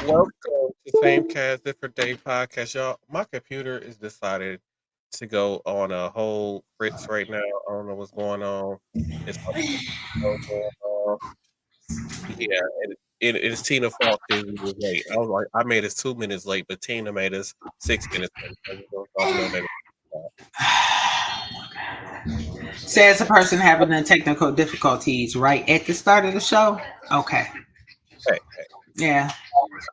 Welcome to Same Cast Different Day podcast, y'all. My computer is decided to go on a whole fritz right now. I don't know what's going on. It's going on. Yeah, it's Tina fault because we was late. I was like, I made us 2 minutes late, but Tina made us 6 minutes late. So we don't talk about that. Says a person having the technical difficulties right at the start of the show. Okay. Hey, hey, Yeah.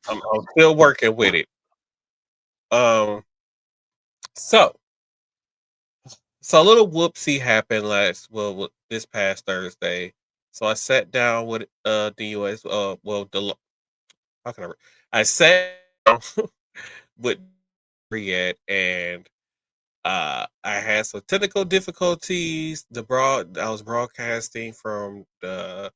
I'm still working with it. Um, so So a little whoopsie happened this past Thursday. So I sat down with the US how can I sat down with Riyadh and I had some technical difficulties. I was broadcasting from the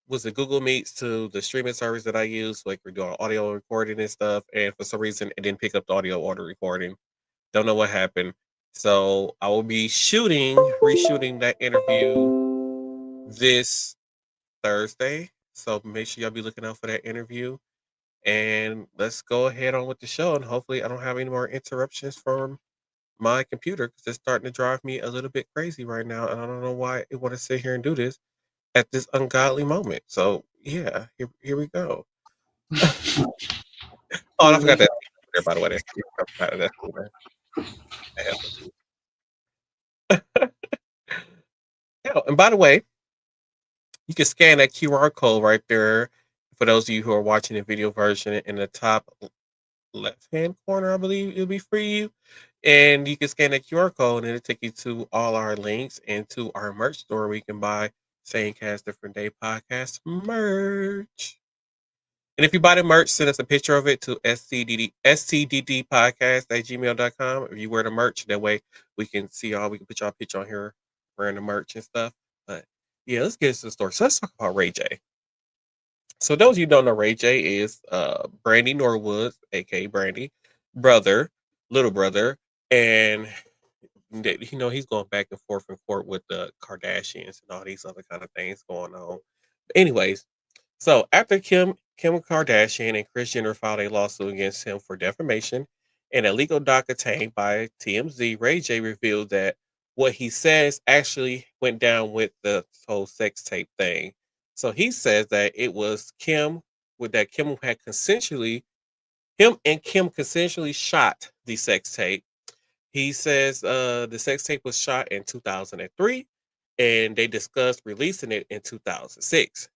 was it Google Meets to the streaming service that I use, like we're doing audio recording and stuff, and for some reason it didn't pick up the audio recording. Don't know what happened. So I will be reshooting that interview this Thursday. So make sure y'all be looking out for that interview. And let's go ahead on with the show. And hopefully I don't have any more interruptions from my computer because it's starting to drive me a little bit crazy right now. And I don't know why it want to sit here and do this at this ungodly moment. So yeah, here we go. Oh, and I forgot that there, by the way. Yeah, and by the way, you can scan that QR code right there for those of you who are watching the video version in the top left hand corner, I believe it'll be for you. And you can scan that QR code and it'll take you to all our links and to our merch store where you can buy Same Cast Different Day podcast merch. And if you buy the merch, send us a picture of it to scddpodcast@gmail.com. If you wear the merch, that way we can see y'all. We can put y'all picture on here wearing the merch and stuff. But yeah, let's get into the story. So let's talk about Ray J. So those of you who don't know, Ray J is Brandy Norwood, aka Brandy, brother, little brother, and he's going back and forth in court with the Kardashians and all these other kind of things going on. But anyways, so after Kim Kardashian and Kris Jenner filed a lawsuit against him for defamation and a legal doc obtained by TMZ, Ray J revealed that what he says actually went down with the whole sex tape thing. So he says that it was Kim had consensually him and Kim consensually shot the sex tape. He says the sex tape was shot in 2003 and they discussed releasing it in 2006.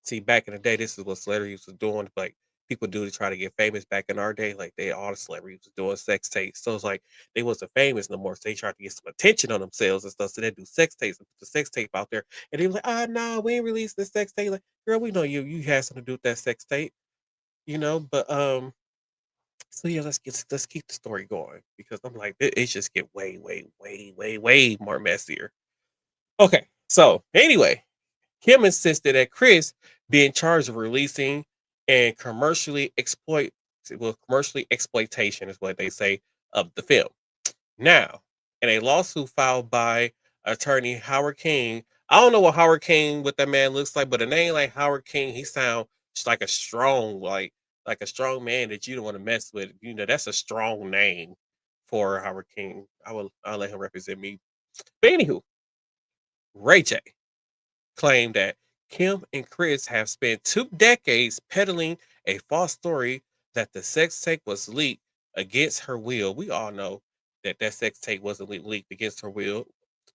See, back in the day, this is what celebrities was doing. Like people do to try to get famous back in our day. Like all the celebrities was doing sex tapes. So it's like they wasn't famous no more. So they tried to get some attention on themselves and stuff. So they do sex tapes and put the sex tape out there. And they were like, nah, we ain't released the sex tape. Like, girl, we know you had something to do with that sex tape, But so yeah, let's keep the story going because I'm like it just get way, way, way, way, way more messier. Okay, so anyway, Kim insisted that Kris be in charge of releasing and commercially exploitation is what they say of the film. Now, in a lawsuit filed by attorney Howard King, I don't know what that man looks like, but a name like Howard King, he sounds like like a strong man that you don't want to mess with. That's a strong name for Howard King. I'll let him represent me. But anywho, Ray J claimed that Kim and Kris have spent 2 decades peddling a false story that the sex tape was leaked against her will. We all know that sex tape wasn't leaked against her will.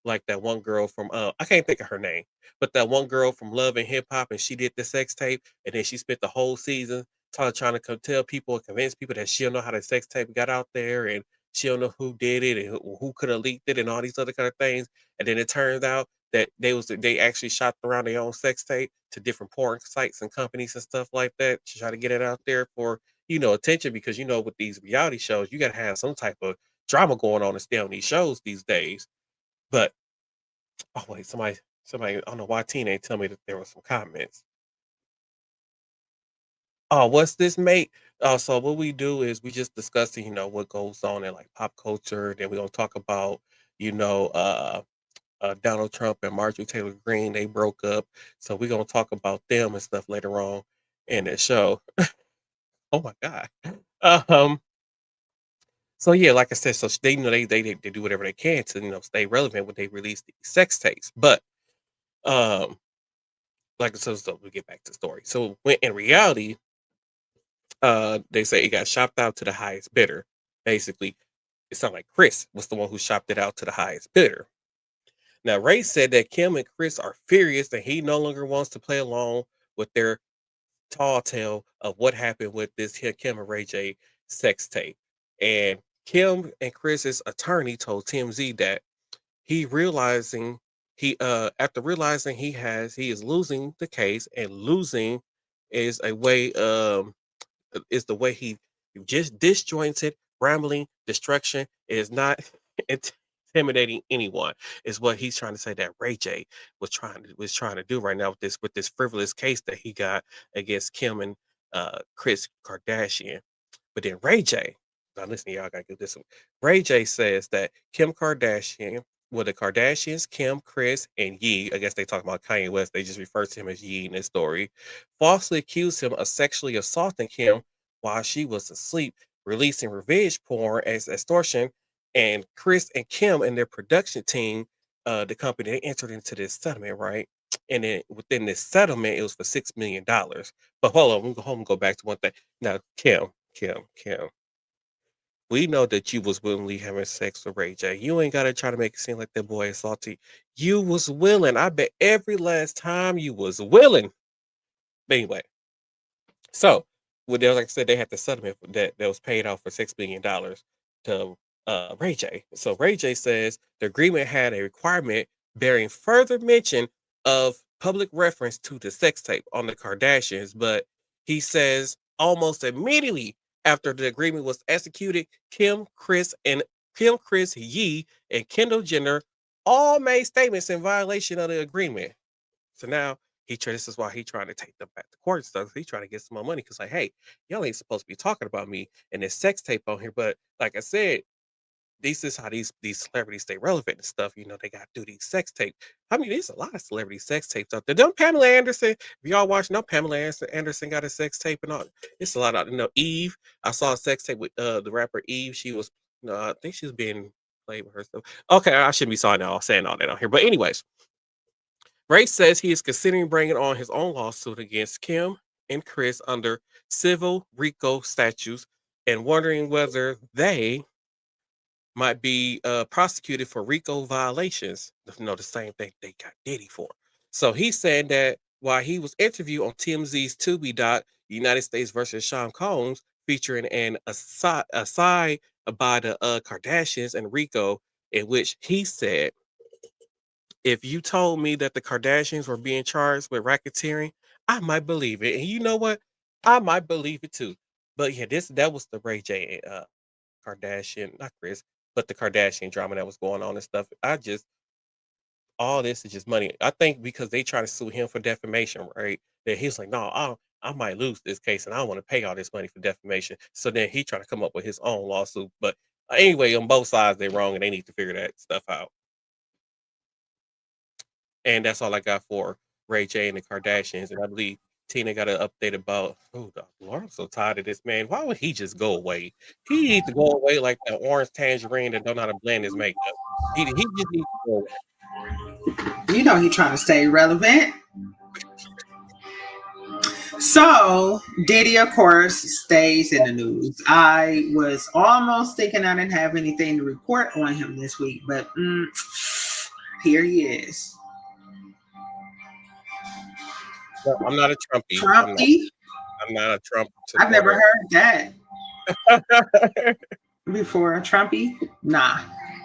Like that one girl from I can't think of her name, but that one girl from Love and Hip Hop, and she did the sex tape, and then she spent the whole season trying to tell people and convince people that she don't know how the sex tape got out there, and she don't know who did it and who could have leaked it, and all these other kind of things. And then it turns out that they actually shopped around their own sex tape to different porn sites and companies and stuff like that to try to get it out there for attention because with these reality shows you got to have some type of drama going on to stay on these shows these days. But oh wait, somebody I don't know why Tina ain't tell me that there was some comments. Oh, what's this, mate? So what we do is we just discussing, what goes on in like pop culture. Then we're gonna talk about, you know, uh Donald Trump and Marjorie Taylor Greene, they broke up. So we're gonna talk about them and stuff later on in the show. Oh my god. Um. So yeah, like I said, so they they do whatever they can to stay relevant when they release these sex tapes. But um, like so we get back to the story. So when in reality, they say it got shopped out to the highest bidder. Basically, it sounded like Chris was the one who shopped it out to the highest bidder. Now Ray said that Kim and Chris are furious and he no longer wants to play along with their tall tale of what happened with this Kim and Ray J sex tape. And Kim and Chris's attorney told TMZ that he realizing he after realizing he is losing the case, and losing is a way is the way he just disjointed, rambling, destruction is not intimidating anyone. Is what he's trying to say that Ray J was trying to do right now with this frivolous case that he got against Kim and Chris Kardashian. But then Ray J, now listen, y'all gotta get this one. Ray J says that Kim Kardashian, well, the Kardashians, Kim, Chris, and Ye, I guess they talk about Kanye West, they just refer to him as Ye in this story, falsely accused him of sexually assaulting Kim while she was asleep, releasing revenge porn as extortion. And Chris and Kim and their production team, the company, they entered into this settlement, right? And then within this settlement, it was for $6 million. But hold on, we go home and go back to one thing. Now, Kim, we know that you was willingly having sex with Ray J. You ain't gotta try to make it seem like that boy is salty. You was willing. I bet every last time you was willing. But anyway, so with like I said, they had the settlement that was paid off for $6 million to Ray J. So Ray J says the agreement had a requirement bearing further mention of public reference to the sex tape on the Kardashians, but he says almost immediately after the agreement was executed, Kim, Chris, Yee, and Kendall Jenner all made statements in violation of the agreement. So now this is why he trying to take them back to court and stuff. He's trying to get some more money because, like, hey, y'all ain't supposed to be talking about me and this sex tape on here. But like I said, this is how these celebrities stay relevant and stuff. They got to do these sex tapes. I mean, there's a lot of celebrity sex tapes out there. Don't Pamela Anderson, if y'all watching, no Pamela Anderson got a sex tape and all. It's a lot of Eve. I saw a sex tape with the rapper Eve. She was, I think she was being played with herself. Okay, I shouldn't be saying all that on here. But anyways, Ray says he is considering bringing on his own lawsuit against Kim and Chris under civil RICO statutes and wondering whether they might be prosecuted for RICO violations. The same thing they got Diddy for. So he said that while he was interviewed on TMZ's Tubi doc, United States versus Sean Combs, featuring an aside by the Kardashians and RICO, in which he said, if you told me that the Kardashians were being charged with racketeering, I might believe it. And you know what? I might believe it too. But yeah, that was the Ray J Kardashian, not Chris, but the Kardashian drama that was going on and stuff. All this is just money. I think because they try to sue him for defamation, right? That he's like, no, I might lose this case and I don't want to pay all this money for defamation. So then he trying to come up with his own lawsuit. But anyway, on both sides, they're wrong and they need to figure that stuff out. And that's all I got for Ray J and the Kardashians. And I believe Tina got an update about, oh, Lord, I'm so tired of this man. Why would he just go away? He needs to go away like the orange tangerine that don't know how to blend his makeup. He just needs to go away. You know he trying to stay relevant. So Diddy, of course, stays in the news. I was almost thinking I didn't have anything to report on him this week, but here he is. No, I'm not a Trumpy. Trumpy? I'm not a Trump I've never supporter. heard that before. Trumpy? Nah.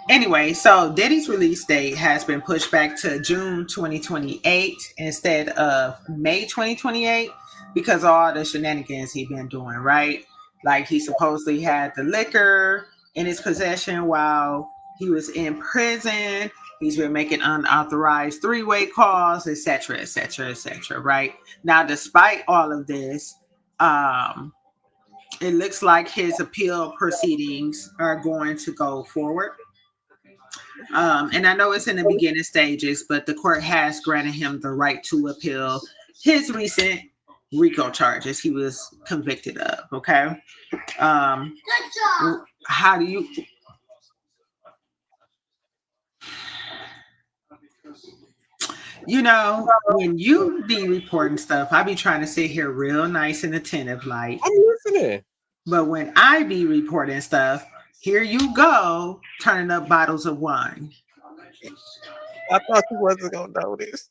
Anyway, so Diddy's release date has been pushed back to June 2028 instead of May 2028 because of all the shenanigans he's been doing, right? Like he supposedly had the liquor in his possession while he was in prison. He's been making unauthorized three-way calls, etc., etc., etc., right? Now, despite all of this, it looks like his appeal proceedings are going to go forward. And I know it's in the beginning stages, but the court has granted him the right to appeal his recent, RICO charges he was convicted of. Okay. Um, how do you, when you be reporting stuff, I be trying to sit here real nice and attentive, like, I'm listening. but when I be reporting stuff, here you go, turning up bottles of wine. I thought you wasn't gonna notice.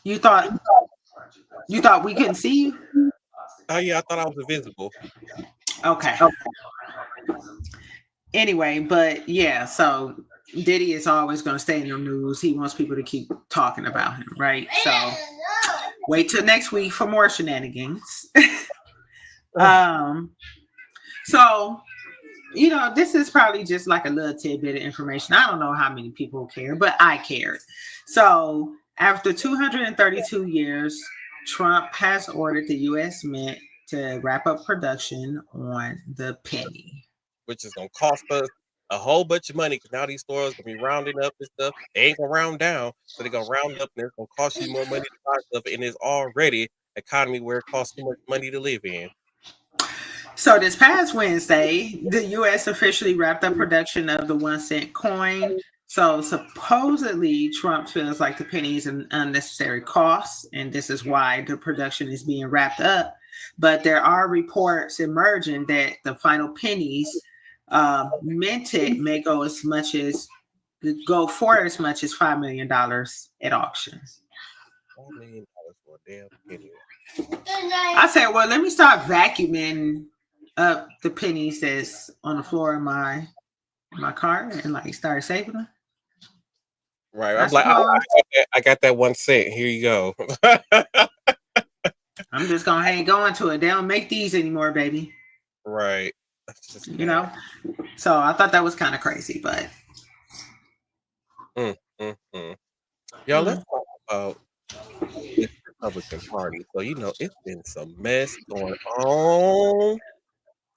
You thought we couldn't see you? Oh yeah, I thought I was invisible. Okay. Anyway, but yeah, so Diddy is always going to stay in the news. He wants people to keep talking about him, right? So wait till next week for more shenanigans. um, so this is probably just like a little tidbit of information. I don't know how many people care, but I cared. So after 232 years, Trump has ordered the U.S. Mint to wrap up production on the penny. Which is gonna cost us a whole bunch of money because now these stores gonna be rounding up and stuff. They ain't gonna round down, so they're gonna round up and it's gonna cost you more money to buy stuff. And it's already economy where it costs too much money to live in. So this past Wednesday, the U.S. officially wrapped up production of the 1 cent coin. So supposedly, Trump feels like the penny is an unnecessary cost, and this is why the production is being wrapped up. But there are reports emerging that the final pennies minted may go for as much as $5 million at auction. $5 million for a damn penny. I said, well, let me start vacuuming up the pennies that's on the floor of my car and like start saving them. Right. I'm like, I got that 1 cent. Here you go. I'm just gonna hang on to it. They don't make these anymore, baby. Right. So I thought that was kind of crazy, but Y'all, let's talk about the Republican Party. So it's been some mess going on,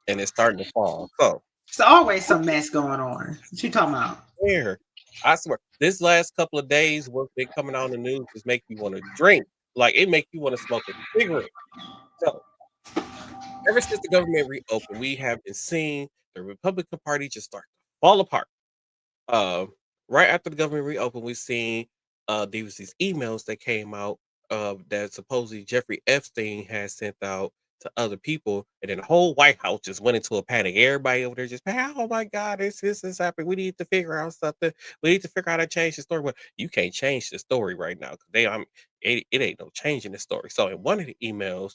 and it's starting to fall. So it's always some mess going on. What you talking about? here, I swear, this last couple of days, what's been coming on the news just make you want to drink. Like it make you want to smoke a cigarette. So ever since the government reopened, we have been seeing the Republican Party just start to fall apart. Right after the government reopened, we've seen there was these emails that came out that supposedly Jeffrey Epstein has sent out to other people, and then the whole White House just went into a panic. Everybody over there just, oh my God, this is happening. We need to figure out something. We need to figure out how to change the story. But you can't change the story right now because it ain't no change in the story. So in one of the emails,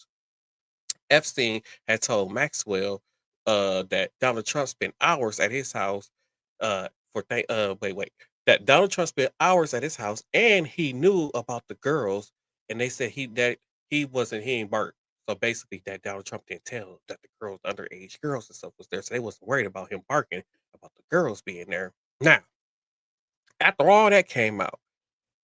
Epstein had told Maxwell that Donald Trump spent hours at his house that Donald Trump spent hours at his house and he knew about the girls, and they said he ain't Bart. So basically that Donald Trump didn't tell that the girls, underage girls and stuff was there. So they wasn't worried about him barking about the girls being there. Now, after all that came out,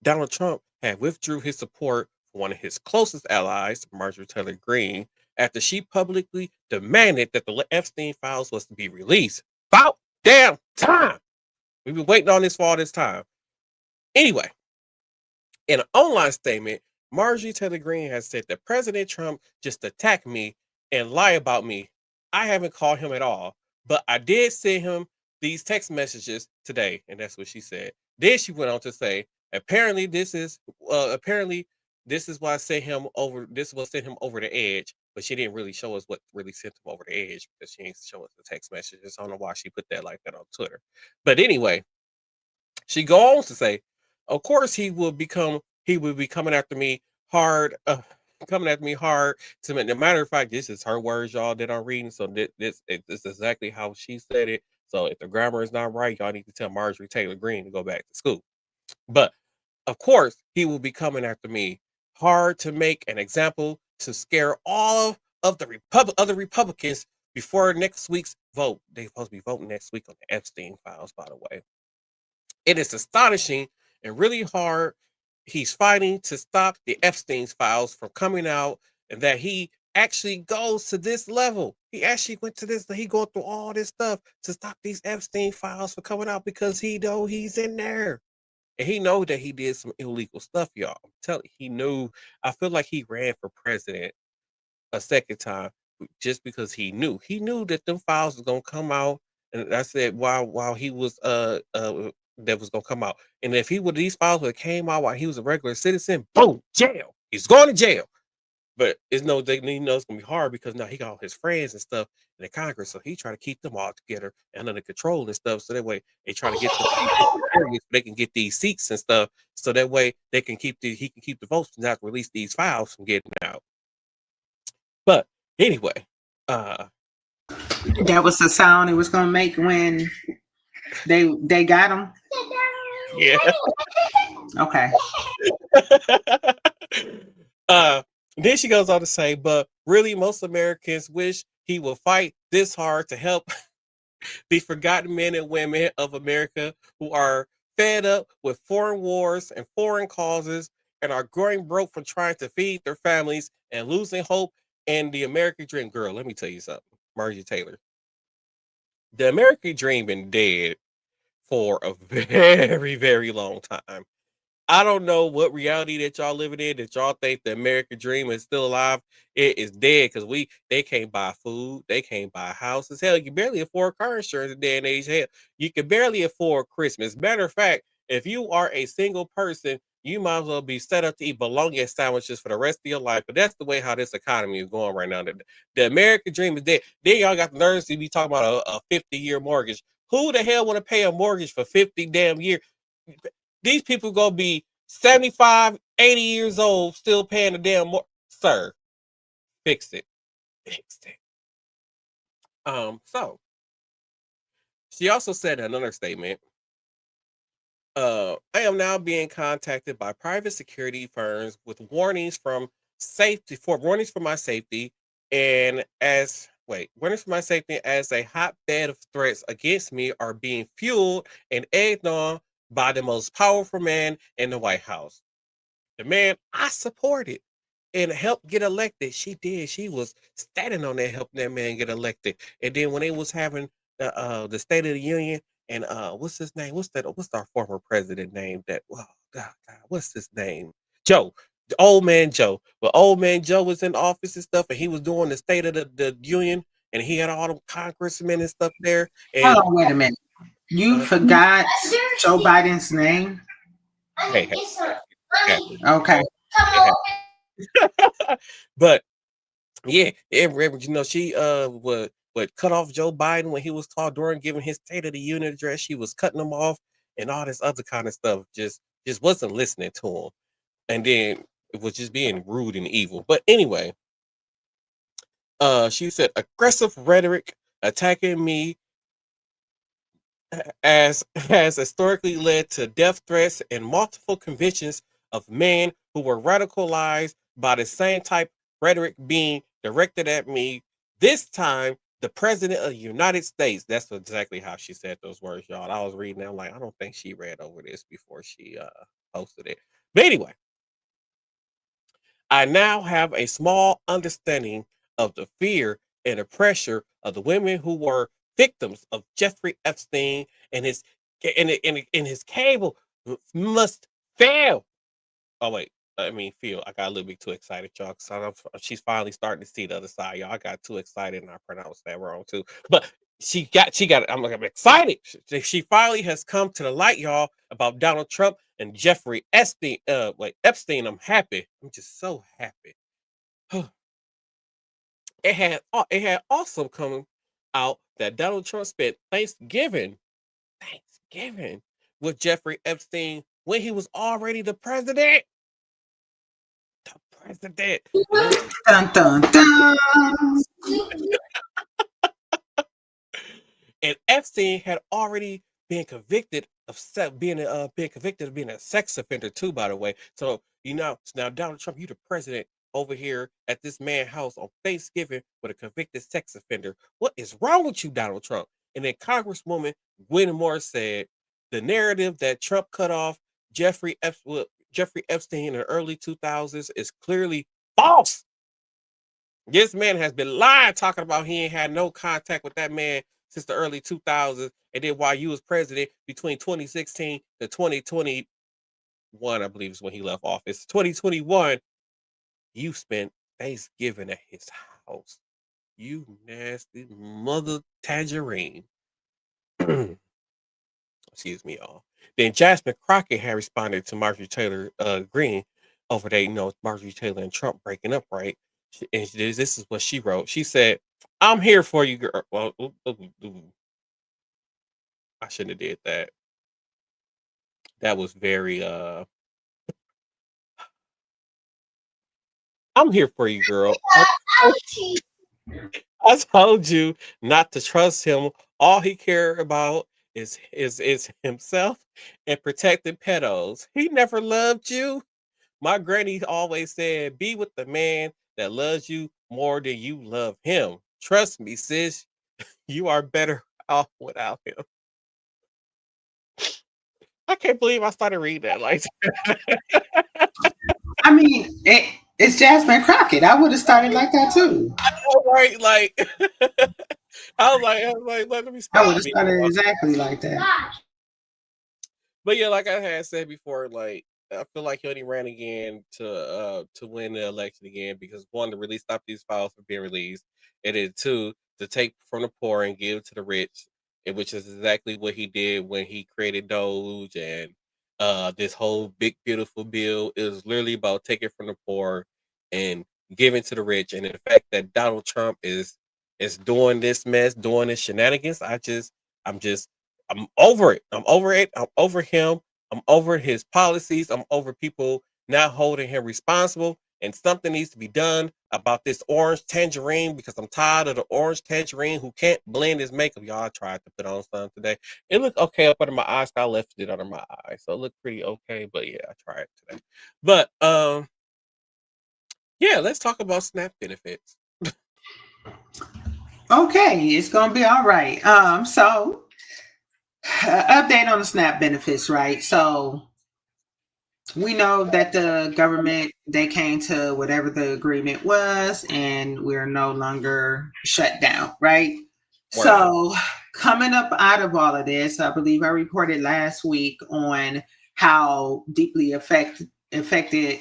Donald Trump had withdrew his support for one of his closest allies, Marjorie Taylor Greene, after she publicly demanded that the Epstein files was to be released. About damn time. We've been waiting on this for all this time. Anyway, in an online statement, Marjorie Taylor Greene has said that President Trump just attacked me and lie about me. I haven't called him at all, but I did send him these text messages today, and that's what she said. Then she went on to say, apparently this is what sent him over. This is what sent him over the edge, but she didn't really show us what really sent him over the edge because she didn't show us the text messages. I don't know why she put that like that on Twitter, but anyway, she goes on to say, of course he will be coming after me hard, coming at me hard. To me. As a matter of fact, this is her words, y'all, that I'm reading. So this is exactly how she said it. So if the grammar is not right, y'all need to tell Marjorie Taylor Greene to go back to school. But of course, he will be coming after me hard to make an example to scare all of the other Republicans before next week's vote. They're supposed to be voting next week on the Epstein files, by the way. It is astonishing and really hard. He's fighting to stop the Epstein's files from coming out, and that he actually goes to this level. He actually went to this. He going through all this stuff to stop these Epstein files from coming out because he know he's in there. And he know that he did some illegal stuff, y'all. I'm telling you, he knew. I feel like he ran for president a second time just because he knew. He knew that them files was gonna come out, and I said while he was that was gonna come out. And if he would these files would have came out while he was a regular citizen, boom, jail. He's going to jail. But it's no they he knows it's gonna be hard because now he got all his friends and stuff in the Congress. So he try to keep them all together and under control and stuff. So that way they try to get the different areas so they can get these seats and stuff. So that way they can keep he can keep the votes and not release these files from getting out. But anyway, That was the sound it was gonna make when they got him. yeah. Okay. Then she goes on to say, but really, most Americans wish he would fight this hard to help the forgotten men and women of America who are fed up with foreign wars and foreign causes and are growing broke from trying to feed their families and losing hope in the American dream. Girl, let me tell you something, Margie Taylor. The American dream been dead for a very, very long time. I don't know what reality that y'all living in that y'all think the American dream is still alive. It is dead because they can't buy food, they can't buy houses. Hell, you can barely afford car insurance in day and age. Hell, you can barely afford Christmas. Matter of fact, if you are a single person, you might as well be set up to eat bologna sandwiches for the rest of your life. But that's the way how this economy is going right now. The American dream is dead. Then y'all got the nerves to be talking about a 50-year mortgage. Who the hell want to pay a mortgage for 50 damn years? These people gonna be 75, 80 years old, still paying the damn sir. Fix it. Fix it. So she also said in another statement, I am now being contacted by private security firms with warnings for my safety, and warnings for my safety as a hotbed of threats against me are being fueled and egged on by the most powerful man in the White House. The man I supported and helped get elected. She did. She was standing on that, helping that man get elected. And then when they was having the State of the Union and what's his name? What's our former president name? What's his name? Joe. The old man Joe. But old man Joe was in office and stuff, and he was doing the State of the Union, and he had all the congressmen and stuff there. Hold And on, wait a minute. You forgot Joe Biden's name? hey, hey, hey, Okay. hey, hey. But yeah, she would cut off Joe Biden when he was talking during giving his State of the Union address. She was cutting him off and all this other kind of stuff. Just wasn't listening to him, and then it was just being rude and evil. But anyway, she said aggressive rhetoric attacking me as has historically led to death threats and multiple convictions of men who were radicalized by the same type rhetoric being directed at me. This time, the president of the United States. That's exactly how she said those words, y'all. I was reading them like I don't think she read over this before she posted it. But anyway, I now have a small understanding of the fear and the pressure of the women who were victims of Jeffrey Epstein and his cable must fail. Oh wait, I mean feel. I got a little bit too excited, y'all. Cause she's finally starting to see the other side, y'all. I got too excited and I pronounced that wrong too. But she got. I'm excited. She finally has come to the light, y'all, about Donald Trump and Jeffrey Epstein. Epstein. I'm happy. I'm just so happy. It had also come out that Donald Trump spent Thanksgiving with Jeffrey Epstein when he was already the president. The president. Dun, dun, dun. And Epstein had already been convicted of being a sex offender too, by the way. So now Donald Trump, you the president over here at this man's house on Thanksgiving with a convicted sex offender. What is wrong with you, Donald Trump? And then Congresswoman Gwen Moore said the narrative that Trump cut off Jeffrey Epstein in the early 2000s is clearly false. This man has been lying, talking about he ain't had no contact with that man since the early 2000s. And then while you was president between 2016 to 2020, 2021, I believe, is when he left office. 2021, you spent Thanksgiving at his house. You nasty mother tangerine. Excuse me, y'all. Then Jasmine Crockett had responded to Marjorie Taylor Greene over that, Marjorie Taylor and Trump breaking up, right? This is what she wrote. She said, "I'm here for you, girl." Well, I shouldn't have did that. That was very I'm here for you, girl. I told you not to trust him. All he cared about is himself and protecting pedos. He never loved you. My granny always said, be with the man that loves you more than you love him. Trust me, sis, you are better off without him. I can't believe I started reading that. Like, I mean, it's Jasmine Crockett. I would have started like that too. right? Like, I was like, let me I stop would have being. started exactly like that. But yeah, like I had said before, like I feel like he only ran again to win the election again because one, to really stop these files from being released, and then two, to take from the poor and give to the rich, and which is exactly what he did when he created Doge and this whole big beautiful bill. It was literally about taking from the poor and giving to the rich. And the fact that Donald Trump is doing this mess, doing this shenanigans, I'm just I'm over it. I'm over it. I'm over him. I'm over his policies. I'm over people not holding him responsible. And something needs to be done about this orange tangerine because I'm tired of the orange tangerine who can't blend his makeup. Y'all, I tried to put on some today. It looked okay up under my eyes. I left it under my eyes. So it looked pretty okay. But yeah, I tried it today. But yeah, let's talk about SNAP benefits. Okay, it's gonna be all right. So update on the SNAP benefits, right? So we know that the government they came to whatever the agreement was, and we're no longer shut down, right? Word. So coming up out of all of this, I believe I reported last week on how deeply affected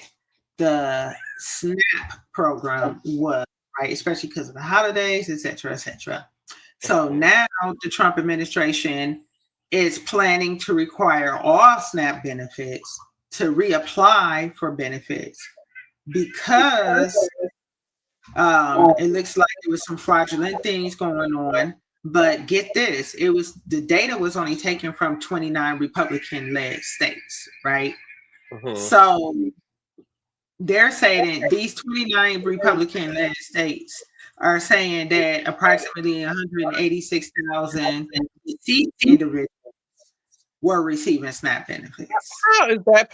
the SNAP program was, right? Especially because of the holidays, et cetera, et cetera. So Mhm. now the Trump administration is planning to require all SNAP benefits to reapply for benefits because it looks like there was some fraudulent things going on. But get this, it was the data was only taken from 29 Republican led states, right? Mhm. So they're saying that these 29 Republican led states are saying that approximately 186,000 deceased individuals were receiving SNAP benefits. How is that?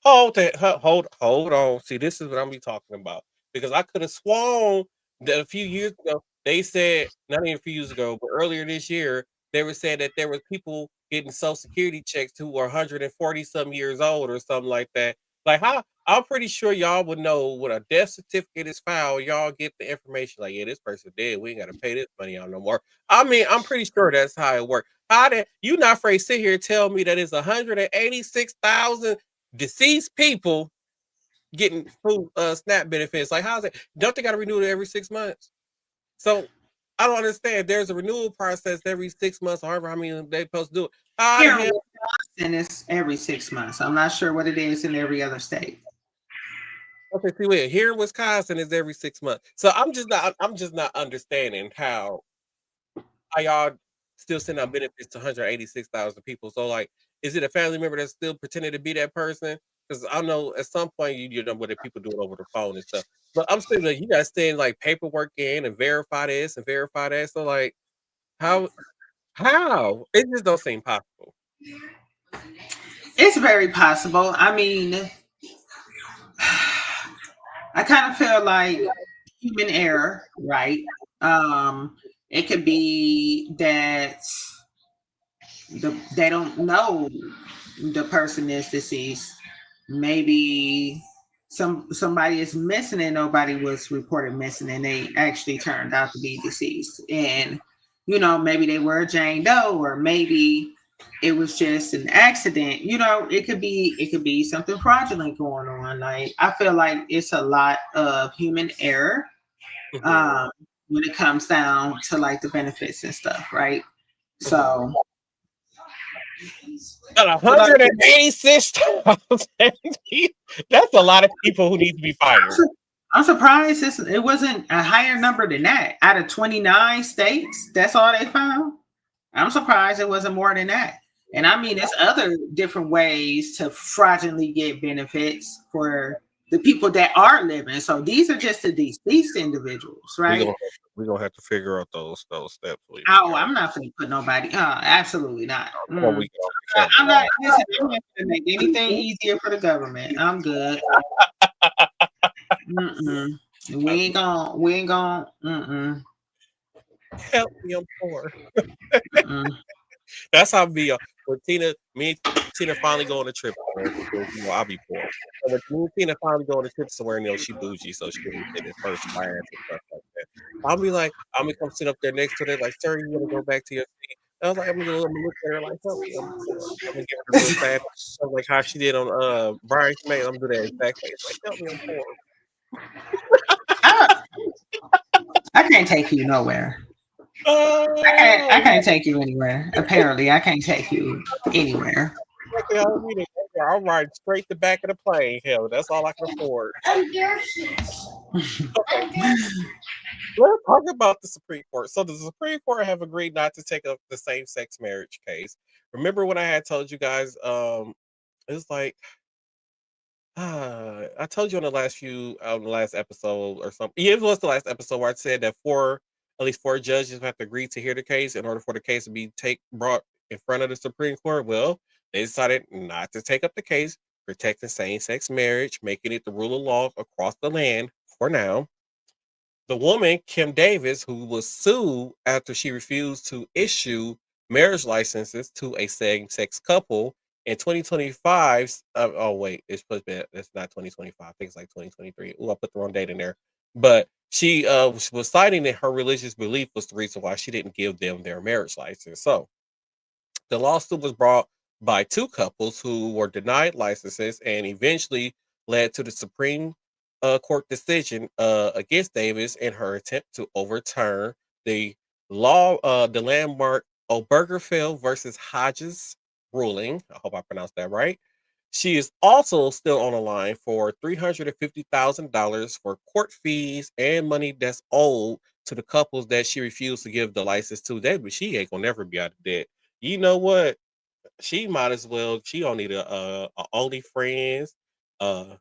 Hold that. Hold on. See, this is what I'm be talking about because I could have sworn that a few years ago they said, not even a few years ago, but earlier this year they were saying that there was people getting Social Security checks who were 140 some years old or something like that. Like how? I'm pretty sure y'all would know when a death certificate is filed. Y'all get the information like, yeah, this person dead. We ain't got to pay this money out no more. I mean, I'm pretty sure that's how it works. How did you not afraid sit here and tell me that it's 186,000 deceased people getting food SNAP benefits? Like, how's it? Don't they got to renew it every 6 months? So I don't understand. There's a renewal process every 6 months, or however how many they supposed to do it. How the Here in hell? Wisconsin, it's every 6 months. I'm not sure what it is in every other state. Okay, see, wait, here in Wisconsin is every 6 months. So I'm just not understanding how y'all still send out benefits to 186,000 people. So like, is it a family member that's still pretending to be that person? Because I know at some point you know what people do it over the phone and stuff. But I'm still like, you guys send like paperwork in and verify this and verify that. So like, how how it just don't seem possible. It's very possible. I mean, I kind of feel like human error, right? It could be that they don't know the person is deceased. Maybe somebody is missing and nobody was reported missing and they actually turned out to be deceased. And maybe they were Jane Doe, or maybe it was just an accident. It could be something fraudulent going on. Like I feel like it's a lot of human error Mhm. um, when it comes down to like the benefits and stuff, right? Mhm. So, At so like, 186,000 that's a lot of people who need to be fired. I'm surprised it wasn't a higher number than that. Out of 29 states, that's all they found. I'm surprised it wasn't more than that. And I mean, there's other different ways to fraudulently get benefits for the people that are living. So these are just the deceased individuals, We right? gonna we gonna have to figure out those steps we need Oh, to. I'm not going to put nobody. Absolutely not. Before we get off the camera, I'm not. Listen, I'm not going to make anything easier for the government. I'm good. Mm-mm. We ain't gonna. We ain't gonna. Mm-mm. help me, I'm poor. Mm-mm. That's how I be. When me and Tina finally go on a trip somewhere because I'll be poor. So when me and Tina finally go on a trip somewhere, she bougie, so she can get in first class and stuff like that. I'll be like, I'm gonna come sit up there next to her, like, sir, you wanna go back to your seat? I was like, I'm gonna look at her like, help me, I'm poor. I'm gonna give her a real sad, like how she did on Brian's May. I'm gonna do that exact face, like, help me, I'm poor. I, I can't take you nowhere. I Oh, can't take you anywhere. Apparently, I can't take you anywhere. exactly how we did. I'm riding straight to the back of the plane. Hell, that's all I can afford. Let's talk about the Supreme Court. So the Supreme Court have agreed not to take up the same-sex marriage case. Remember when I had told you guys, it's like I told you on the last episode or something. Yeah, it was the last episode where I said that at least four judges have to agree to hear the case in order for the case to be brought in front of the Supreme Court. Well, they decided not to take up the case, protecting same-sex marriage, making it the rule of law across the land for now. The woman, Kim Davis, who was sued after she refused to issue marriage licenses to a same-sex couple in 2025. Oh wait, it's supposed to be, it's not 2025. I think it's like 2023. Oh, I put the wrong date in there. But she was citing that her religious belief was the reason why she didn't give them their marriage license. So the lawsuit was brought by two couples who were denied licenses and eventually led to the Supreme Court decision against Davis in her attempt to overturn the the landmark Obergefell versus Hodges ruling. I hope I pronounced that right. She is also still on the line for $350,000 for court fees and money that's owed to the couples that she refused to give the license to. But she ain't gonna never be out of debt. You know what? She might as well. She don't need a OnlyFriends, uh,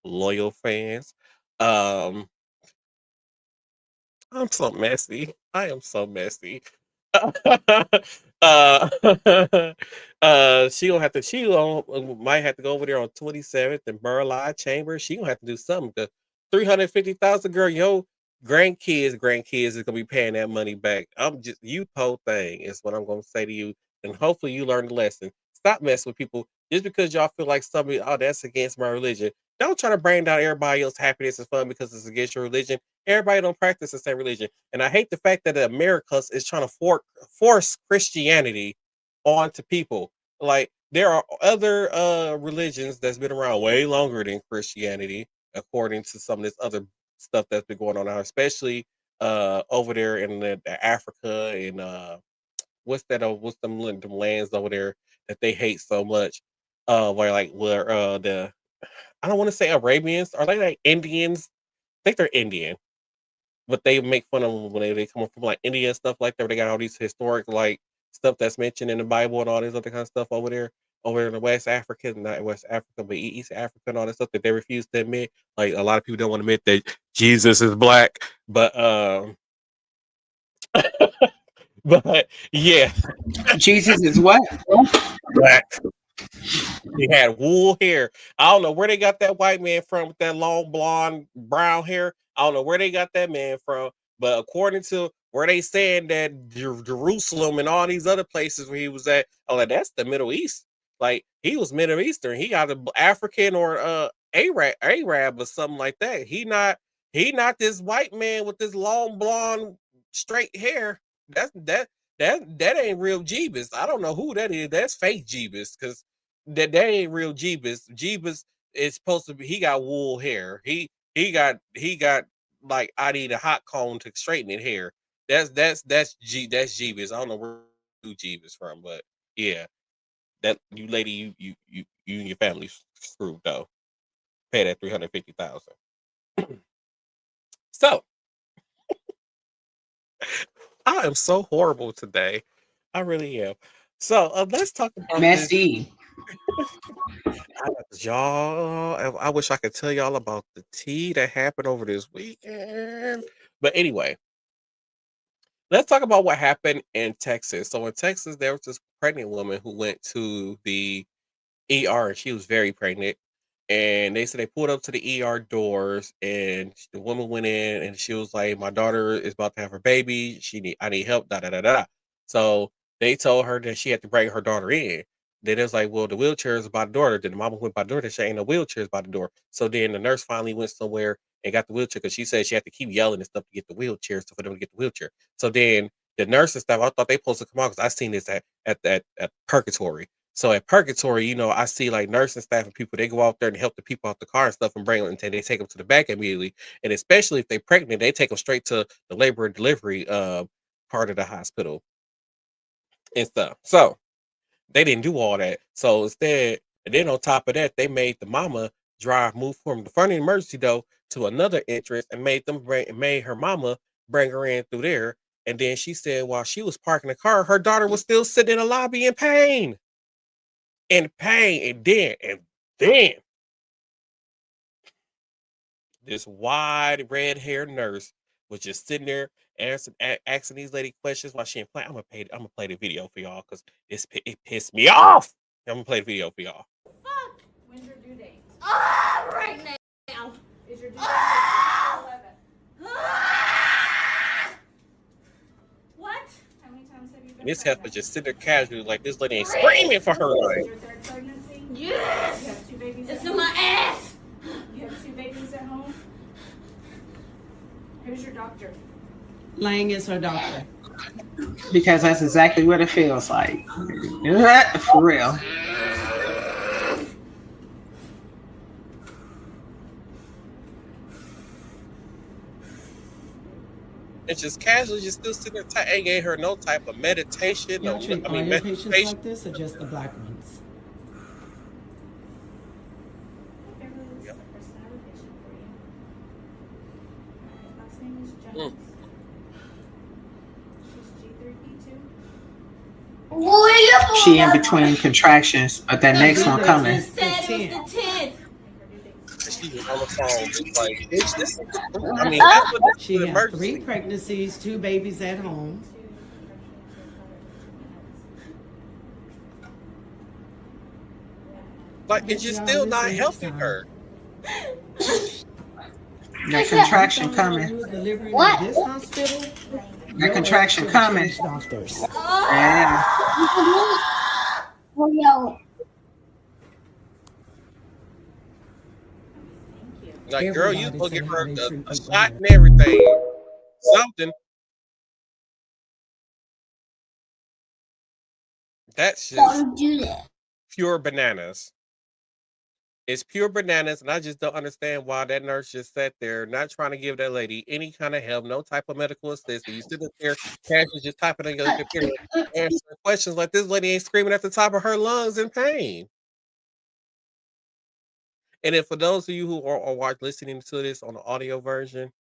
loyal fans. Um, I'm so messy. I am so messy. uh, she gonna have to. She gonna, might have to go over there on 27th and Burleigh Chamber. She gonna have to do something. The 350,000 girl, yo, grandkids is gonna be paying that money back. I'm just you whole thing is what I'm gonna say to you, and hopefully you learn the lesson. Stop messing with people just because y'all feel like somebody. Oh, that's against my religion. Don't try to bring down everybody else's happiness and fun because it's against your religion. Everybody don't practice the same religion. And I hate the fact that America is trying to force Christianity onto people. Like there are other religions that's been around way longer than Christianity, according to some of this other stuff that's been going on now, especially over there in the Africa and what's that what's them lands over there that they hate so much. Where the I don't want to say Arabians, are they like Indians? I think they're Indian, but they make fun of them when they come from like India and stuff like that. Where they got all these historic like stuff that's mentioned in the Bible and all this other kind of stuff over in the West Africa, not West Africa, but East Africa and all that stuff that they refuse to admit. Like a lot of people don't want to admit that Jesus is black, but but yeah, Jesus is what? black. He had wool hair. I don't know where they got that white man from with that long blonde brown hair. I don't know where they got that man from, but according to where they saying that Jerusalem and all these other places where he was at, oh, like, that's the Middle East. Like he was Middle Eastern. He got an African or Arab or something like that. He not this white man with this long blonde straight hair. That's that. That ain't real Jeebus. I don't know who that is. That's fake Jeebus because that ain't real Jeebus. Jeebus is supposed to be. He got wool hair. He got like I need a hot comb to straighten it hair. That's Jeebus. I don't know where you Jeebus from, but yeah, that you lady, you and your family screwed though. Pay that 350,000. So I am so horrible today. I really am. So let's talk about this. Messy. Y'all, I wish I could tell y'all about the tea that happened over this weekend. But anyway, let's talk about what happened in Texas. So in Texas, there was this pregnant woman who went to the ER and she was very pregnant. And they said they pulled up to the ER doors and the woman went in and she was like, my daughter is about to have her baby. I need help, da da da da. So they told her that she had to bring her daughter in. Then it was like, well, the wheelchair is by the door. Then the mama went by the door. Then she ain't no wheelchairs by the door. So then the nurse finally went somewhere and got the wheelchair because she said she had to keep yelling and stuff to get the wheelchair, so for them to get the wheelchair. So then the nurse and stuff, I thought they supposed to come out because I seen this at Purgatory. So at Purgatory, I see like nursing staff and people, they go out there and help the people out the car and stuff and bring them until they take them to the back immediately. And especially if they're pregnant, they take them straight to the labor and delivery part of the hospital and stuff. So they didn't do all that. So instead, and then on top of that, they made the mama move from the front of the emergency door to another entrance and made her mama bring her in through there. And then she said while she was parking the car, her daughter was still sitting in the lobby in pain. And then this wide red haired nurse was just sitting there asking these lady questions while she ain't playing. I'm gonna play the video for y'all because it pissed me off. I'm gonna play the video for y'all. Fuck! When's your due date? Right now. Is your due date 11? What? How many times have you been Miss pregnant? Heifer just sitting there casually like this lady ain't screaming for her life. Is your third pregnancy? Yes! You have 2 babies It's at in home? my ass! You have 2 babies at home? Who's your doctor? Lang is her doctor. Because that's exactly what it feels like. For real. And just casually just still sitting there ain't gave her no type of meditation. Y'all treat all your patients meditation. like this or just the black ones? Beverly, this is the first time I have a patient for you. Alright, last name is Jones. She's G3P2. She in between contractions, but that next one coming. You said it was the 10th. She was on the phone just like, bitch, this is that's what this She is an had emergency. 3 pregnancies, 2 babies at home. Like, it's just still not helping her. That contraction You coming. was delivering What? at this hospital? That contraction coming. Change doctors. Yeah. Oh, yo. Like, girl, you Everybody supposed to give her said how they treat a people shot here. and everything. Something. That's just Don't do that. pure bananas. It's pure bananas, and I just don't understand why that nurse just sat there, not trying to give that lady any kind of help, no type of medical assistance. You sit up there, casually just typing on your computer, answering questions like this lady ain't screaming at the top of her lungs in pain. And then for those of you who are listening to this on the audio version,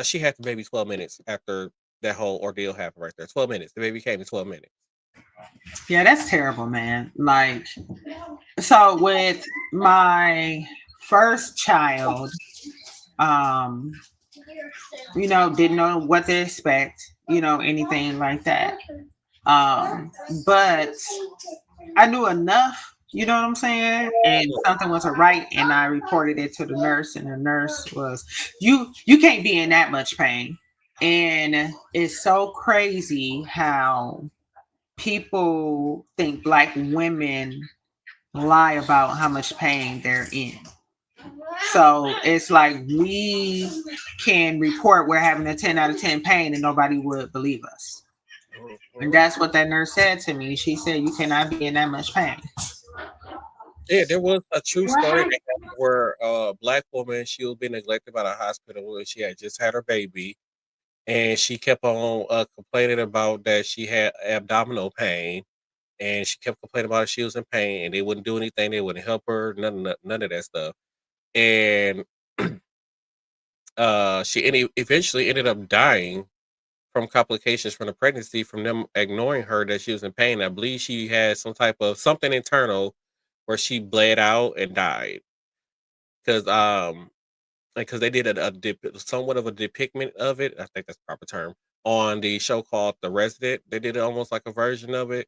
she had the baby 12 minutes after that whole ordeal happened right there. 12 minutes. The baby came in 12 minutes. Yeah, that's terrible, man. Like, so with my first child, didn't know what to expect, anything like that. But I knew enough, you know what I'm saying? And something wasn't right, and I reported it to the nurse, and the nurse was, you can't be in that much pain. And it's so crazy how people think Black women lie about how much pain they're in. So it's like we can report we're having a 10 out of 10 pain and nobody would believe us. And Mhm. that's what that nurse said to me. She said, "You cannot be in that much pain." Yeah, there was a true story that happened where a black woman, she was being neglected by the hospital and she had just had her baby, and she kept on complaining about that she had abdominal pain, and she kept complaining about she was in pain, and they wouldn't do anything, they wouldn't help her, none of that stuff. And eventually ended up dying from complications from the pregnancy from them ignoring her that she was in pain. I believe she had some type of something internal where she bled out and died because they did somewhat of a depiction of it. I think that's the proper term on the show called The Resident. They did it almost like a version of it,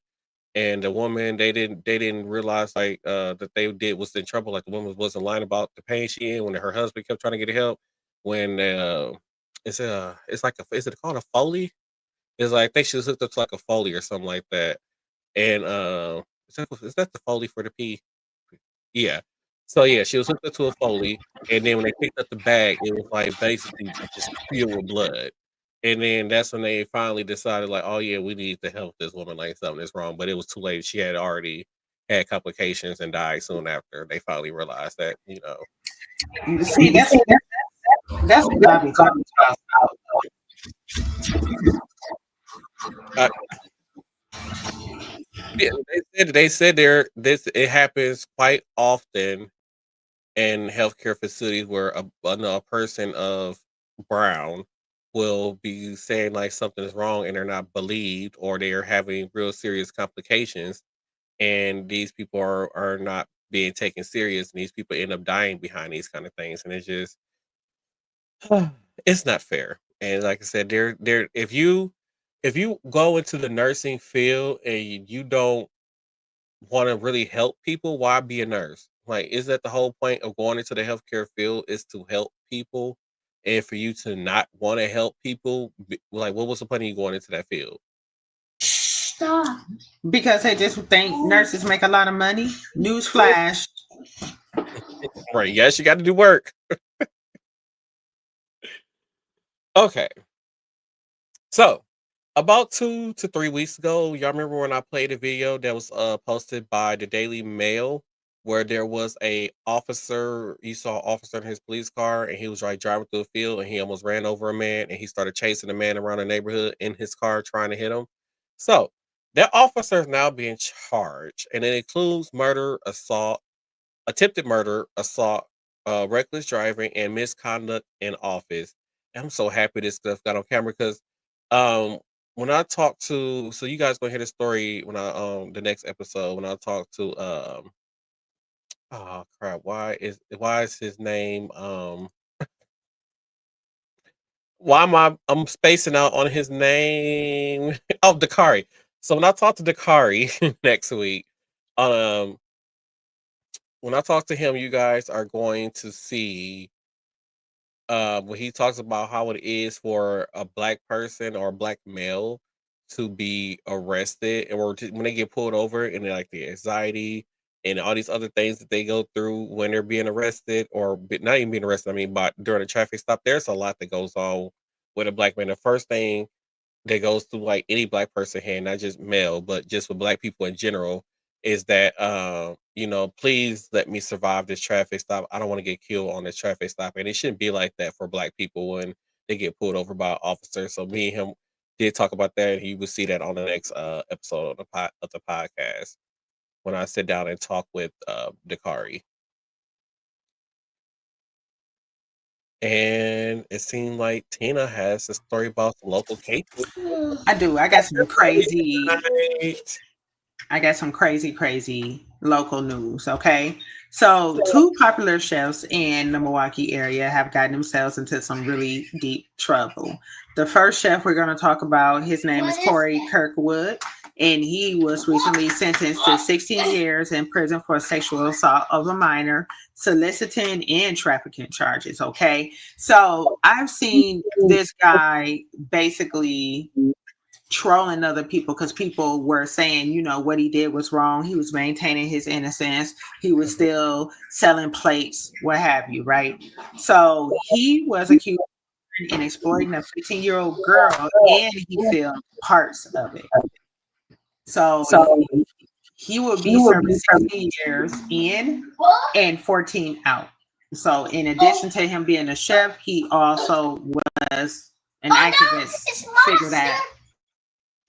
and the woman they didn't realize like that they did was in trouble. Like the woman wasn't lying about the pain she in when her husband kept trying to get help. When it's like a is it called a Foley? It's like they should hooked up to like a Foley or something like that. And is that the Foley for the P? Yeah. So yeah, she was hooked up to a Foley, and then when they picked up the bag, it was like basically just filled with blood. And then that's when they finally decided, like, oh yeah, we need to help this woman. Like something is wrong, but it was too late. She had already had complications and died soon after. They finally realized that, See, that's what I be talking about. uh, yeah, they said there this it happens quite often in healthcare facilities where a person of brown will be saying like something is wrong and they're not believed or they're having real serious complications, and these people are not being taken serious, and these people end up dying behind these kind of things, and it's just it's not fair. And like I said, there if you go into the nursing field and you don't want to really help people, why be a nurse? Like, is that the whole point of going into the healthcare field is to help people? And for you to not want to help people, like, what was the point of you going into that field? Stop. Because they just think nurses make a lot of money. Newsflash. Right. Yes, you got to do work. Okay. So, about 2 to 3 weeks ago, y'all remember when I played a video that was posted by the Daily Mail where there was a officer, you saw an officer in his police car and he was like driving through a field and he almost ran over a man and he started chasing a man around the neighborhood in his car trying to hit him. So, that officer is now being charged, and it includes murder, assault, attempted murder, assault, reckless driving, and misconduct in office. And I'm so happy this stuff got on camera because um when I talk to so you guys gonna hear the story when I the next episode when I talk to oh crap, why is his name why am I'm spacing out on his name? Oh, Dakari. So when I talk to Dakari next week, um when I talk to him, you guys are going to see when he talks about how it is for a black person or a black male to be arrested when they get pulled over, and like the anxiety and all these other things that they go through when they're being arrested or not even being arrested. I mean, but during a traffic stop, there's a lot that goes on with a black man. The first thing that goes through like any black person here, not just male, but just with black people in general, is that please let me survive this traffic stop. I don't want to get killed on this traffic stop. And it shouldn't be like that for black people when they get pulled over by an officer. So me and him did talk about that, and you will see that on the next episode of the podcast when I sit down and talk with Dakari. And it seemed like Tina has a story about some local cases. I do. I got some crazy. Right. I got some crazy local news. Okay. So, two popular chefs in the Milwaukee area have gotten themselves into some really deep trouble. The first chef we're going to talk about, his name is Corey Kirkwood, and he was recently sentenced to 16 years in prison for sexual assault of a minor, soliciting, and trafficking charges. Okay. So, I've seen this guy basically trolling other people because people were saying, what he did was wrong. He was maintaining his innocence. He was Mhm. still selling plates, what have you, right? So he was accused. and exploiting a 15-year-old girl, and he filmed parts of it. So he will be serving 16 years in and 14 out. So in addition to him being a chef, he also was an activist. Figure that.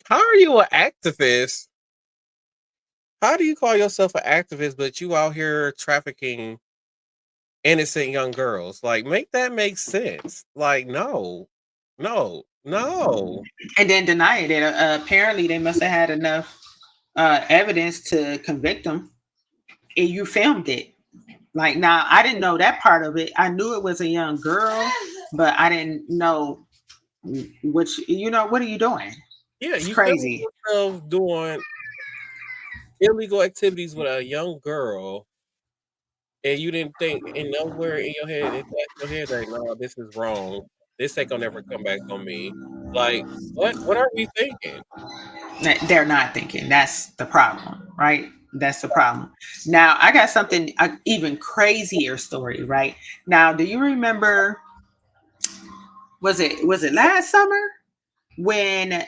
How are you an activist? How do you call yourself an activist, but you out here trafficking innocent young girls? Like, make that make sense. Like, no. And then deny it. Apparently, they must have had enough evidence to convict him. And you filmed it. Like, now, I didn't know that part of it. I knew it was a young girl, but I didn't know what are you doing? Yeah, It's you crazy. yourself doing illegal activities with a young girl, and you didn't think in nowhere in your head, like, no, this is wrong. This ain't gonna never come back on me. Like, what are we thinking? They're not thinking. That's the problem, right? That's the problem. Now, I got something even crazier story, right? Now, do you remember, was it last summer when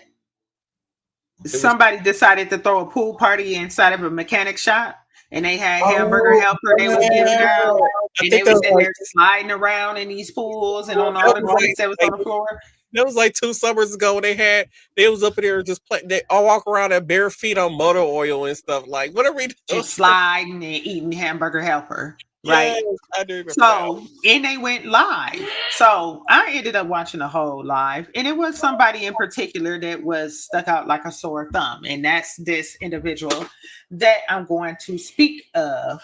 somebody decided to throw a pool party inside of a mechanic shop and they had hamburger helper they was giving out and they was in there sliding around in these pools and on all the grease that was on the floor? That was like 2 summers ago. They was up in there just playing. They all walk around at bare feet on motor oil and stuff. Like, what are we doing? Just sliding and eating hamburger helper, right? Yes, I do remember So, and they went live. So I ended up watching the whole live, and it was somebody in particular that was stuck out like a sore thumb, and that's this individual that I'm going to speak of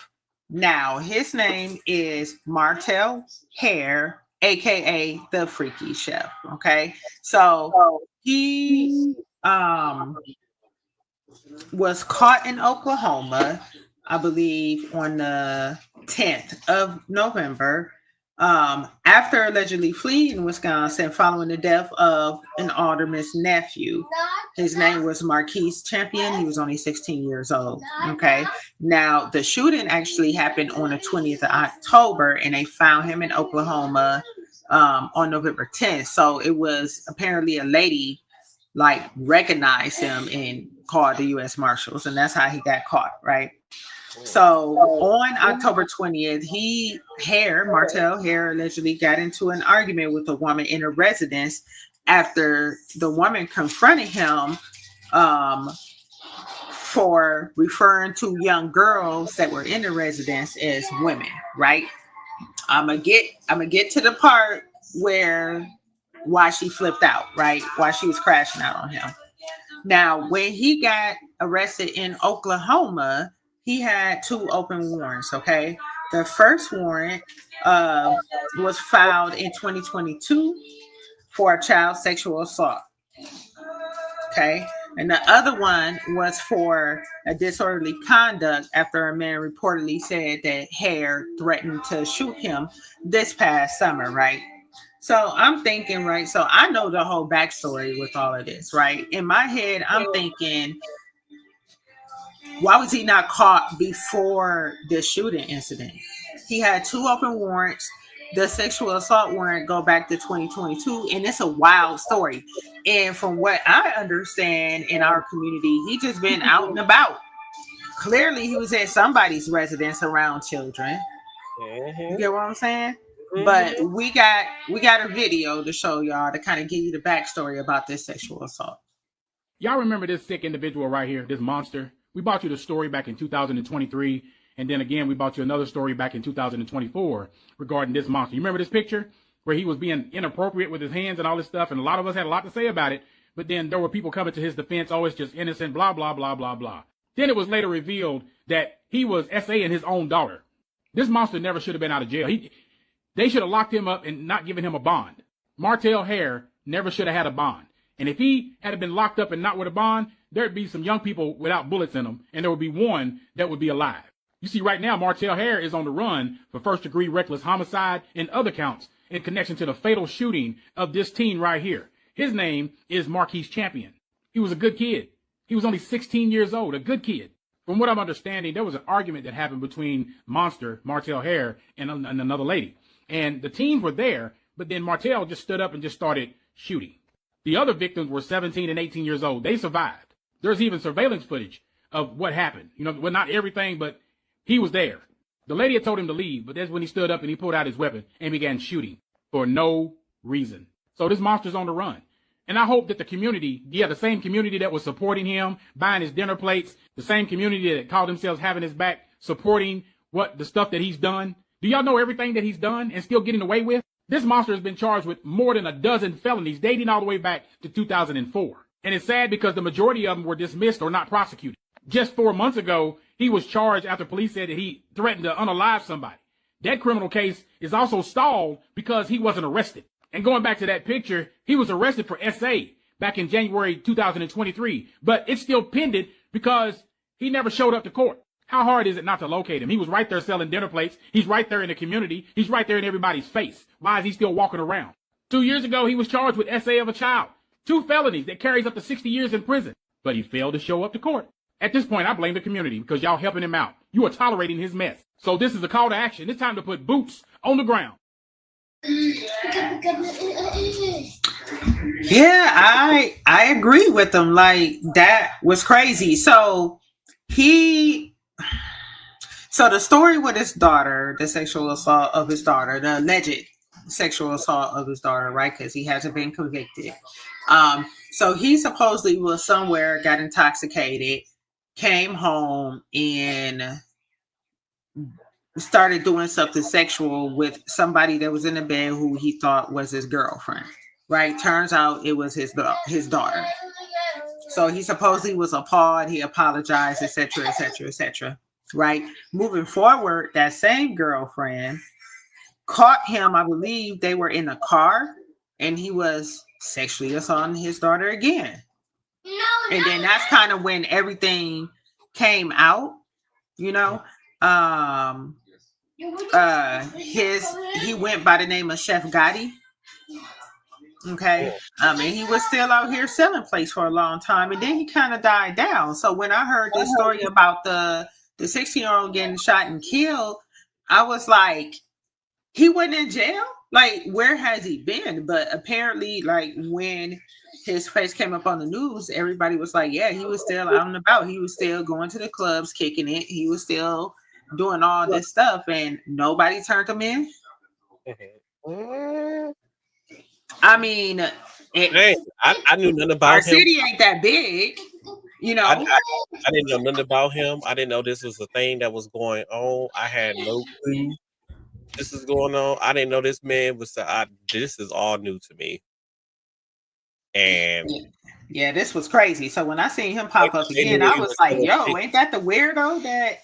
now. His name is Martell Hare, aka the Freaky Chef. Okay, so he was caught in Oklahoma, I believe, on the 10th of November, after allegedly fleeing Wisconsin following the death of an alderman's nephew. His name was Marquise Champion. He was only 16 years old. Okay. Now, the shooting actually happened on the 20th of October, and they found him in Oklahoma on November 10th. So it was apparently a lady like recognized him and called the U.S. Marshals, and that's how he got caught, right? So on October 20th, Martell Hare allegedly got into an argument with a woman in a residence after the woman confronted him for referring to young girls that were in the residence as women, right? I'm gonna get to the part why she flipped out, right? Why she was crashing out on him. Now, when he got arrested in Oklahoma, he had 2 open warrants, okay? The first warrant was filed in 2022 for a child sexual assault, okay? And the other one was for a disorderly conduct after a man reportedly said that Hare threatened to shoot him this past summer, right? So I'm thinking, right? So I know the whole backstory with all of this, right? In my head, I'm thinking, why was he not caught before the shooting incident? He had 2 open warrants. The sexual assault warrant go back to 2022, and it's a wild story. And from what I understand in our community, he just been out and about. Clearly, he was at somebody's residence around children. You get what I'm saying? But we got a video to show y'all to kind of give you the backstory about this sexual assault. Y'all remember this sick individual right here, this monster? We brought you the story back in 2023, and then again, we brought you another story back in 2024 regarding this monster. You remember this picture where he was being inappropriate with his hands and all this stuff, and a lot of us had a lot to say about it, but then there were people coming to his defense, oh, it's just innocent, blah, blah, blah, blah, blah. Then it was later revealed that he was SA-ing his own daughter. This monster never should have been out of jail. They should have locked him up and not given him a bond. Martell Hare never should have had a bond. And if he had been locked up and not with a bond, there'd be some young people without bullets in them, and there would be one that would be alive. You see, right now, Martell Hare is on the run for first-degree reckless homicide and other counts in connection to the fatal shooting of this teen right here. His name is Marquise Champion. He was a good kid. He was only 16 years old, a good kid. From what I'm understanding, there was an argument that happened between Martell Hare, and another lady. And the teens were there, But then Martell just stood up and just started shooting. The other victims were 17 and 18 years old. They survived. There's even surveillance footage of what happened. You know, well, not everything, but he was there. The lady had told him to leave, but that's when he stood up and he pulled out his weapon and began shooting for no reason. So this monster's on the run. And I hope that the community, the same community that was supporting him, buying his dinner plates, the same community that called themselves having his back, supporting the stuff that he's done. Do y'all know everything that he's done and still getting away with? This monster has been charged with more than a dozen felonies dating all the way back to 2004. And it's sad because the majority of them were dismissed or not prosecuted. Just 4 months ago, he was charged after police said that he threatened to unalive somebody. That criminal case is also stalled because he wasn't arrested. And going back to that picture, he was arrested for SA back in January 2023, but it's still pending because he never showed up to court. How hard is it not to locate him? He was right there selling dinner plates. He's right there in the community. He's right there in everybody's face. Why is he still walking around? 2 years ago, he was charged with SA of a child. 2 felonies that carries up to 60 years in prison. But he failed to show up to court. At this point, I blame the community because y'all helping him out. You are tolerating his mess. So this is a call to action. It's time to put boots on the ground. Yeah, I agree with them. Like, that was crazy. So the story with his daughter, the sexual assault of his daughter, the alleged sexual assault of his daughter, right? Because he hasn't been convicted. So he supposedly was somewhere, got intoxicated, came home, and started doing something sexual with somebody that was in the bed who he thought was his girlfriend, right? Turns out it was his daughter. So he supposedly was appalled. He apologized, etc., etc., etc. Right? Moving forward, that same girlfriend caught him. I believe they were in a car, and he was sexually assaulting his daughter again. And then that's kind of when everything came out, you know. He went by the name of Chef Gotti. Okay. And he was still out here selling plates for a long time, and then he kind of died down. So when I heard this story about the 16-year-old getting shot and killed, I was like, he wasn't in jail? Like, where has he been? But apparently, like, when his face came up on the news, everybody was like, yeah, he was still out and about. He was still going to the clubs, kicking it. He was still doing all this stuff, and nobody turned him in. I mean, I knew nothing about our him. city ain't that big, you know. I didn't know nothing about him. I didn't know this was a thing that was going on. I had no clue this is going on. I didn't know this man was. This is all new to me. And yeah, this was crazy. So when I seen him pop up again, I was like, "Yo, ain't that the weirdo that?"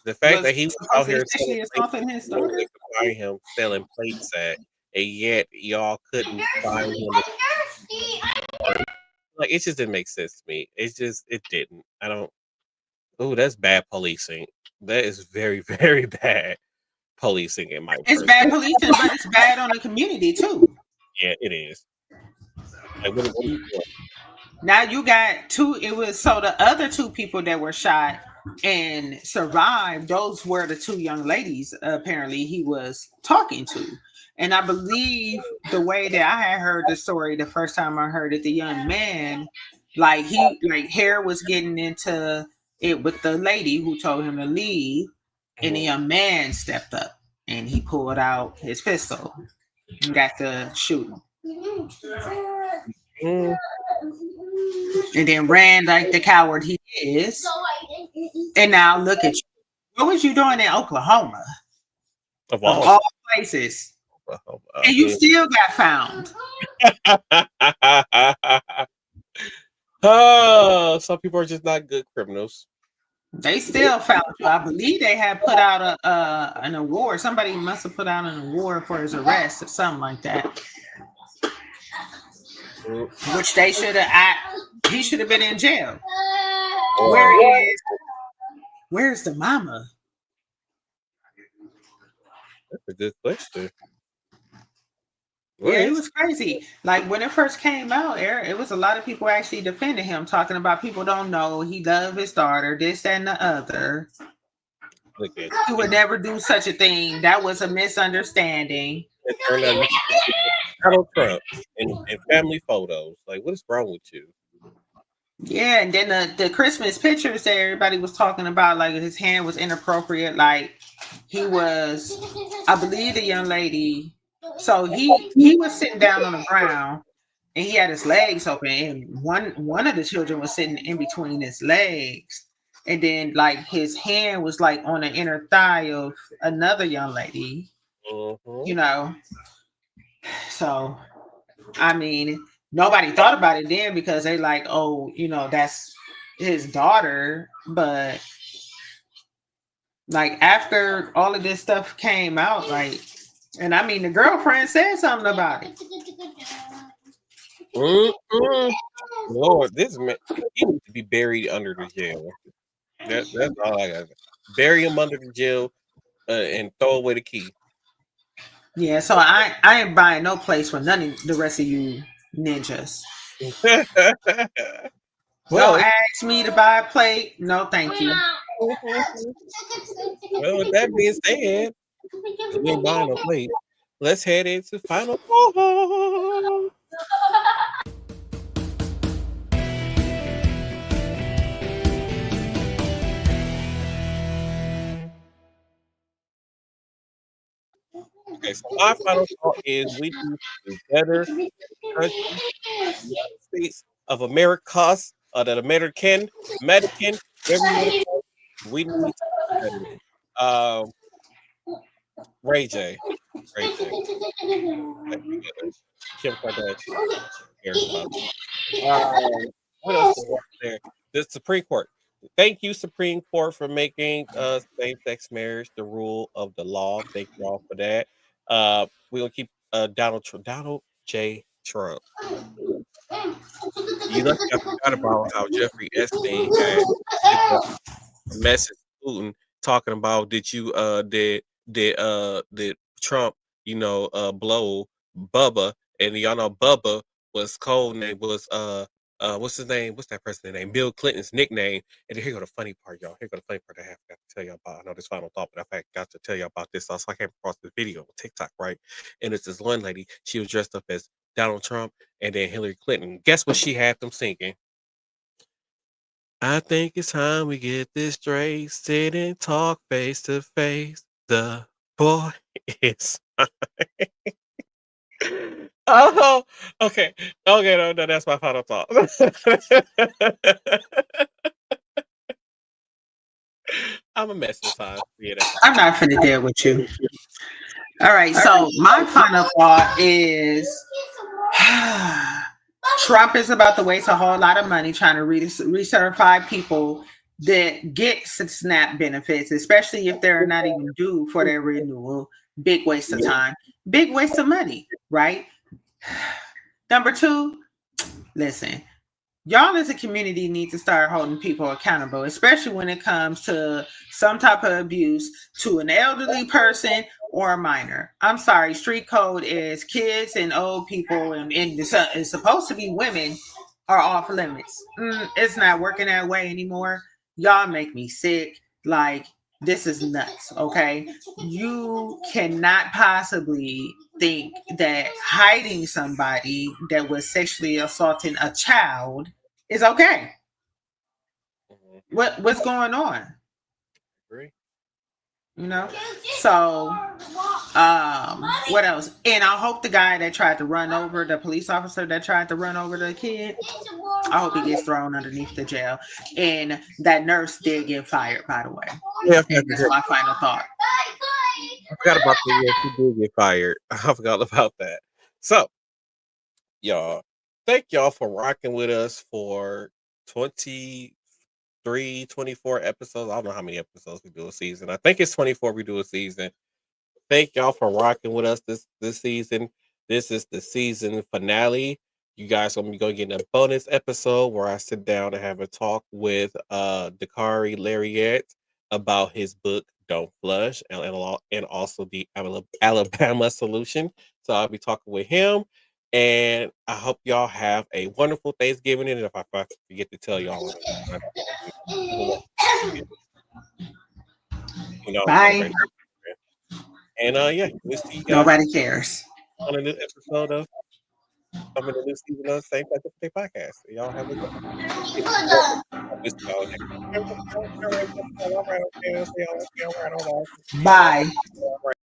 The fact that he was out here selling his daughter, find him selling plates at, and yet y'all couldn't find him. Like, it just didn't make sense to me. It didn't. I don't. Oh, that's bad policing. That is very, very bad policing in my. It's bad policing, but it's bad on the community too. Yeah, it is. Like, what are you doing? Now you got two. It was so the other 2 people that were shot and survived. Those were the 2 young ladies. Apparently, he was talking to, and I believe the way that I had heard the story the first time I heard it, the young man, like hair was getting into it with the lady who told him to leave, and the young man stepped up and he pulled out his pistol and got to shoot him. And then ran like the coward he is. And now look at you. What was you doing in Oklahoma? Of all places. And you still got found. Oh, some people are just not good criminals. They still found you. I believe they had put out an award. Somebody must have put out an award for his arrest or something like that. Which they should have. He should have been in jail. Where's the mama? That's a good question. Yeah, it was crazy. Like when it first came out, it was a lot of people actually defending him, talking about people don't know he loved his daughter, this and the other. He would never do such a thing. That was a misunderstanding. and turned out you Donald Trump and family photos. Like, what is wrong with you? Yeah, and then the Christmas pictures that everybody was talking about, like his hand was inappropriate, like he was, I believe the young lady. So he was sitting down on the ground and he had his legs open, and one of the children was sitting in between his legs, and then like his hand was like on the inner thigh of another young lady, Mm-hmm. you know. So I mean, nobody thought about it then because they like, oh, that's his daughter. But like after all of this stuff came out, like, and I mean, the girlfriend said something about it. Mm-hmm. Lord, this man, he needs to be buried under the jail. That's all I got. Bury him under the jail and throw away the key. Yeah, so I ain't buying no place for none of the rest of you ninjas. Don't well, ask me to buy a plate. No, thank you. well, with that being said, we ain't buying no plate. Let's head into final thoughts. Okay, so my final thought is we need a better country, United States of Americas, that American, whatever you want to call it. We need to do better. Um, Ray J, Ray J, like together. Kim Kardashian cares about it. What else is there? The Supreme Court. Thank you, Supreme Court, for making same-sex marriage the rule of the law. Thank you all for that. We're gonna keep Donald J. Trump. You lucky I forgot about how Jeffrey Epstein had sent a message to Putin talking about did Trump, blow Bubba, and y'all know Bubba was code name was what's his name? What's that person's name? Bill Clinton's nickname. And here go the funny part, y'all. Here go the funny part I have got to tell y'all about. I know this final thought, but I got to tell y'all about this. So I came across this video on TikTok, right? And it's this one lady. She was dressed up as Donald Trump and then Hillary Clinton. Guess what she had them singing? I think it's time we get this straight. Sit and talk face to face. The boy is. Oh, okay. Okay, no, that's my final thought. I'm a mess sometimes. Yeah, that's I'm not finna deal with you. All right, so my final thought is Trump is about to waste a whole lot of money trying to recertify people that get SNAP benefits, especially if they're not even due for their renewal. Big waste of time, big waste of money, right? Number two, listen, y'all as a community need to start holding people accountable, especially when it comes to some type of abuse to an elderly person or a minor. I'm sorry, street code is kids and old people, and it's supposed to be women are off limits. It's not working that way anymore. Y'all make me sick. Like, this is nuts, okay? You cannot possibly think that hiding somebody that was sexually assaulting a child is okay. What's going on? agree. So what else? And I hope the guy that tried to run over the police officer that tried to run over the kid, I hope he gets thrown underneath the jail. And that nurse did get fired, by the way. Yeah, And that's my final thought. I forgot about the year she did get fired. I forgot about that. So, y'all, thank y'all for rocking with us for 23, 24 episodes. I don't know how many episodes we do a season. I think it's 24 we do a season. Thank y'all for rocking with us this season. This is the season finale. You guys are gonna be going to get a bonus episode where I sit down and have a talk with Dakari Lariat about his book Don't Flush and also the Alabama Solution. So I'll be talking with him. And I hope y'all have a wonderful Thanksgiving. And if I forget to tell y'all, Bye. And yeah, we'll see you guys Nobody cares. on a new episode of coming to new season of the Same Type of Day podcast. Y'all have a good one. This is all. All right, okay. All right, all right. Bye. All right.